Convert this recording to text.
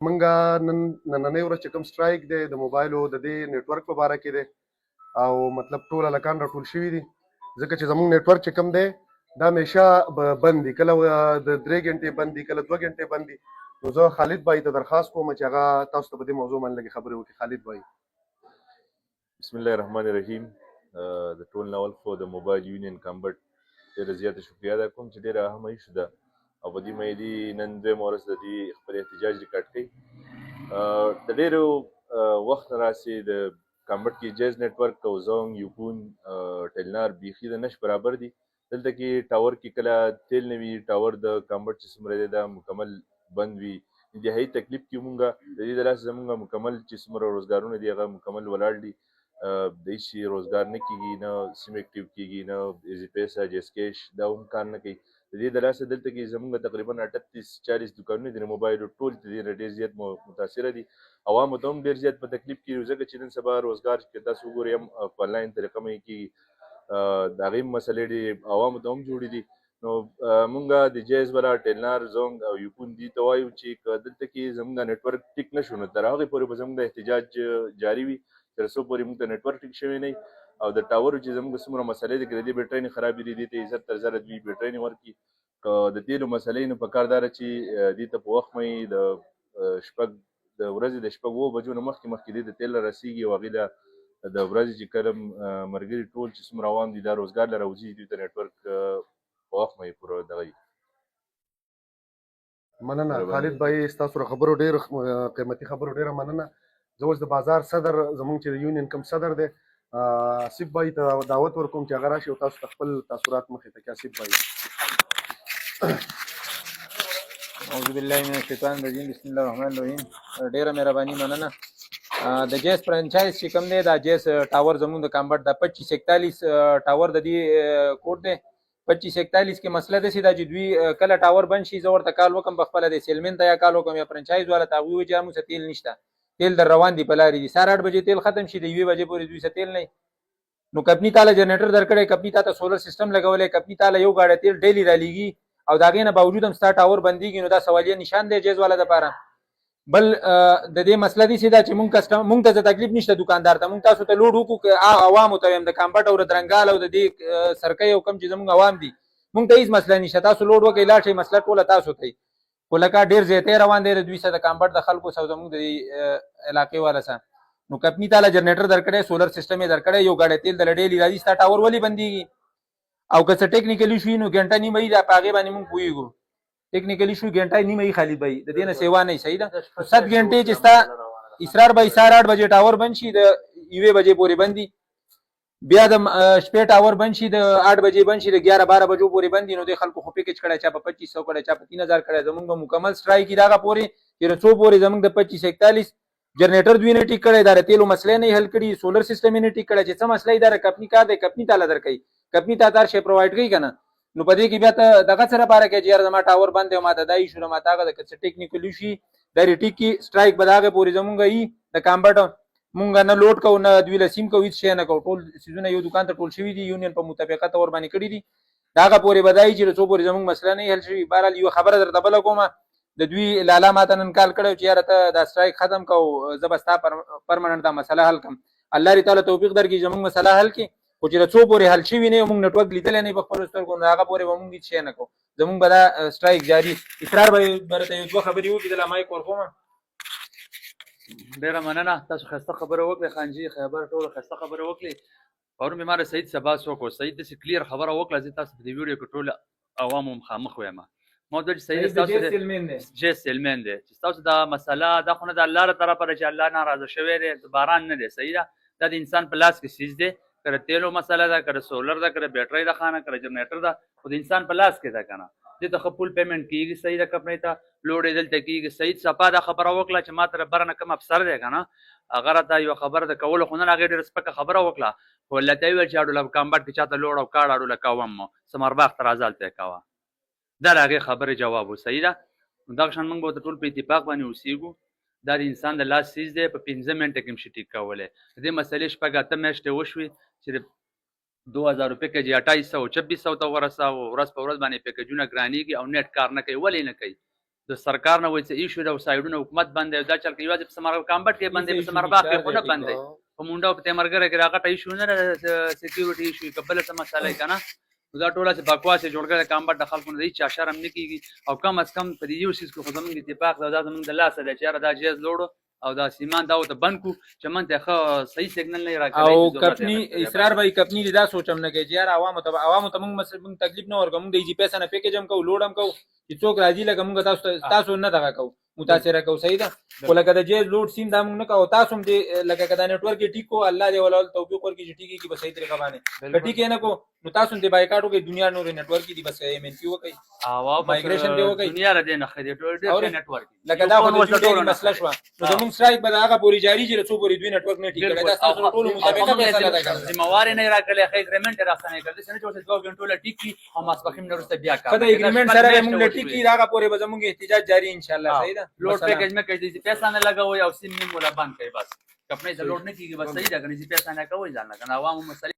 منګه نننۍ ورځ چې کوم سټرایک دی د موبایلو د دې نیټورک په باره کې دی او مطلب ټول هلکان راټول شوي دي ځکه چې زموږ نیټورک چې کوم دی دا همیشه بند دي کله د 3 غنټې بند دي کله 2 غنټې بند دي نو زه خالد بھائی ته درخواست کوم چې هغه تاسو ته په دې موضوع باندې لږې خبرې وکړي. خالد بھائی بسم الله الرحمن الرحیم. د ټول ناول خو د موبایل یونین کمبټ ډېره زیاته شکریا ادا کوم چې ډېره اهمه ایشو ده او په دې مې نن دویمه ورځ د دې خپل احتجاج ریکارډ کړي. د ډېرو وخت نه راسې د کمبټ کې جیز نیټورک او زونګ یوکون ټیلنار بیخي د نش برابر دي. دلته کې ټاور کې کله تیل نه وي ټاور د کمبټ چې څومره دی دا مکمل بند وي. انتهایي تکلیف کې مونږ د دې د لاسه زمونږ مکمل چې څومره روزګارونه دي هغه مکمل ولاړ دي. د هیڅ روزګار نه کېږي نه سیم اکټیو کېږي نه ایزي پیسه جیس کیش دا هم کار نه کوي. د دې د لاسه دلته کې زمونږ تقریبا 38-40 دوکانونه دي د موبایلو ټول د دې نه ډېر زیات متاثره دي. عوامو ته هم ډېر زیات په تکلیف کې ځکه چې نن سبا روزګار چې تاسو وګورئ هم په انلاین طریقه باندې کېږي د هغې مسلې ډېرې عوامو ته هم جوړې دي. نو مونږ د جیز والا ټیلنار زونګ او یوکون دې ته وایو چې دلته کې زمونږ نیټورک ټیک نه شو نو تر هغې پورې به زمونږ د احتجاج جاري وي تر څو پورې موږ ته نیټورک ټیک شوی نه او د ټاورو چې زموږ څومره مسلې دي که د دې بیټرۍ خرابې دي دې ته عزت تر زره دوی بیټرۍ ورکړي. که د تیلو مسلې نو په کار دا ده چې دې ته په وخت باندې د ورځې د 6 بجو نه مخکې دې ته تیل رسېږي او هغې له د ورځې چې کله ملګري ټول چې څومره عوام دي دا روزګار له راوځي دوی ته نیټورک په وخت باندې پوره دغه وي. مننه خالد بھائی ستاسو له خبرو ډېر قیمتي خبرو ډېره مننه. زه اوس د بازار صدر زموږ چې د یونین کوم صدر دی آصف بھائی ته دعوت ورکوم چې هغه راشي او تاسو ته خپل تاثرات مخې ته کړي. آصف بھائی اعوذ بالله من الشیطان الرجیم بسم الله الرحمن الرحیم. ډیره مهرباني مننه. د جیس فرانچایز چې کوم دی دا جیس ټاور زموږ د کمبټ د 2541 ټاور د دې کوډ دی 2541 کې مسله ده چې دا چې دوی کله ټاور بند شي زه ورته کال وکم په خپله د سیلمین ته یا کال وکم یا فرانچایز والا ته هغوی وایي چې موږ څه تیل نشته تیل در روان دي په لارې دي 8:30 بجې تیل ختم شي د 1 بجې پورې دوی څه تیل نه نو کمپني تاله جنریټر درکړی کمپني تا ته سولر سیستم لګولی کمپني تاله یو غاړه تیل ډیلی رالیږي او د هغې نه باوجود هم ستا ټاور بندېږي نو دا سوالیه نشان دی جیز والا دپاره. بل د دې مسله دې دا چې مونږ ته څه تکلیف نشته دکاندار ته مونږ تاسو ته لوډ وکړو که عوامو ته ویم د کمبټ او د درنګال او د دې سرکۍ او کم چې زمونږ عوام دي مونږ ته هېڅ مسله نشته تاسو لوډ وکړئ لاړ شئ مسله ټوله تاسو ته خو لکه ډېر زیاتی روان دی د دوی سره د کمبټ د خلکو سره زمونږ د علاقې والا سره نو کمپني تاله جنریټر درکړی سولر سیسټم یې درکړی یو ګاډی تیل د ډیلي راځي ستا ټاور ولې بندېږي او که څه ټیکنیکلي شوي نو ګنټه نیمه وي دا په هغې باندې مونږ پوهېږو ټیکنیکلی شو ګنټه نیمه وي خالد بھائی د دې نه سیوا نه صحیح ده 7 غنټې چې ستا اسرار بھائی 8:30 بجې ټاور بند شي د 1 بجې پورې بندي بیا د شپې ټاور بند شي د 8 بجې بند شي د 11-12 بجو پورې بندي نو د خلکو خو پیکج کړی چا په 2500 کړی چا په 3000 کړی زمونږ به مکمل سټرایک دغه پورې چې څو پورې زمونږ د 2541 جنریټر دوی نه ټیک کړی دا تیلو مسلې نه حل کړي سولر سیستم نه ټیک کړی چې څه مسلې دا کمپنی کار دی کمپنی تعالی درکې کمپنی ته تار شي پرووایډ کوي کنه نو په دې کې بیا ته دغه سره پاره کې چې زما ټاور بند او ما ته دای شو ما تاګه د څه ټیکنیکلی شي د ریټی کی سټرایک بداګه پوری زمونږ ای د کمبټ مونږ نه لوډ کو نه دوی لسیم کو هیڅ شي نه کو ټول سيزونه یو دکان ته ټول شوی دي یونین په متفقه تور باندې کړی دي داګه پوری بدای چې څو پوری زمونږ مسله نه حل شي بهرال یو خبره درته بل کومه د دوی لاله ماته نن کال کړو چې یاره ته دا سټرایک ختم کو زبستا پرمننت دا مسله حل کم الله تعالی توفیق درکړي زمونږ مسله حل کړي خو چې څو پورې حل شوي نه موږ نیټورک لیدلی نه په خپلو سترګو نو هغه پورې به موږ هېڅ شی نه کوو زموږ به دا سټرایک جاري اسرار به درته یو 2 خبرې وکړي دله مایک ورکوم. ډېره مننه تاسو ښایسته خبره وکړئ خانجي خبره ټوله ښایسته خبره وکړئ پرون مې ما سعید سباس وکړو سعید داسې کلیر خبره وکړه زه تاسو په دې ویډیو کې ټول عوامو مخامخ ویم ما ویل چې سعید ستاسو جیس سیلمین دی چې ستاسو دا مسله دا خو نه د الله له طرفه ده چې الله ناراضه شوی دی باران نه دی صحیح ده دا د انسان په لاس کې څیز دی که تیلو مسله ده که سولر ده که بیټرۍ ده خانه که جنریټر ده خو د انسان په لاس کې ده که نه دې ته ښه پول پیمنټ کېږي صحیح ده کمپنۍ ته لوډ یې دلته کېږي سعید صفا دا خبره وکړه چې ما ته بره نه کوم افسر دی که نه هغه راته یوه خبره د کولو خو نن هغې ډېره سپکه خبره وکړه خو ولته یې ویل چې اډوله کمبټ کې چاته لوډ او کاړ اډوله کوم ثمرباغ ته راځه هلته یې کوه دا د هغې خبرې جواب و صحیح ده نو دغه شان موږ به ورته ټول په اتفاق باندې اوسېږو دا د انسان د لاس څیز دی په 15 منټه کې هم شي ټیک کولی د دې مسلې 8 میاشتې وشوې چې 2000 پیکج 2800 2600 ته ورساوه ورځ په ورځ باندې پیکجونه ګرانېږي او نیټ کار نه کوي ولې نه کوي د سرکار نه وایي چې ایشو ده او سایډونه حکومت بند دی دا چل کې یوازې په سمر کامبټ کې بند دی په سمر باغ کې خو نه بند دی په مونډه او په تیمرګره کې راغټه ایشو نه ده سکیورټي ایشو کبل څه مسله کنه دا ټوله چې بکواس جوړ کړل کامبټ د خلکو نه دی چې شرم نه کیږي او کم از کم په دې یو سیس کو خو زمونږ اتفاق دا زمونږ د لاسه ده چې دا جیز لوړو او دا سیمان دا ته بند کو چې من ته خو صحیح سیګنل نه راکړي او کپنی اصرار به کپنی دا سوچم نه کې یار عوامو ته موږ تکلیف نه ورکوم د جی پی ایس نه پیکیج هم کو لوډ هم کو چې څوک راځي لکه موږ تاسو نه دغه کو متاثر کو صحیح ده خو لکه د جیز لوډ سیم دا موږ نه کو تاسو هم دې لکه کدا نتورک ټیک کو الله دې ولول توفیق ورکړي چې ټیک کی په صحیح طریقه باندې ټیک نه کو نو تاسو دې بایکاټو کې دنیا نور نتورک دی بس ایم ان پی وکي او مایګریشن دی وکي دنیا را دې نه خدي ټول نتورک لکه دا خو ډېر مسله شو نو زموږ سټرایک به هغه پوری جاری چې څو پوری دوی نتورک نه ټیک کړي دا تاسو ټول مطابقه فیصله ده کړه ذمہواری نه راکړي خې اګریمنت راځنه کړل چې نه چې 2 غنټو لا ټیک کی او ماسپخیم نه ورسته بیا کار کله اګریمنت سره موږ ټیک کی هغه پوری به زموږ احتجاج جاری ان شاء الله صحیح ده لوډ پیکیج میں کہتے ہیں پیسہ نہ لگا ہو یا سیم میں مولا بند کرے بس کپنے سے لوڈ نہیں کی بس صحیح ہے کہ پیسہ نہ کوئی جاننا کہ عوام مسئلے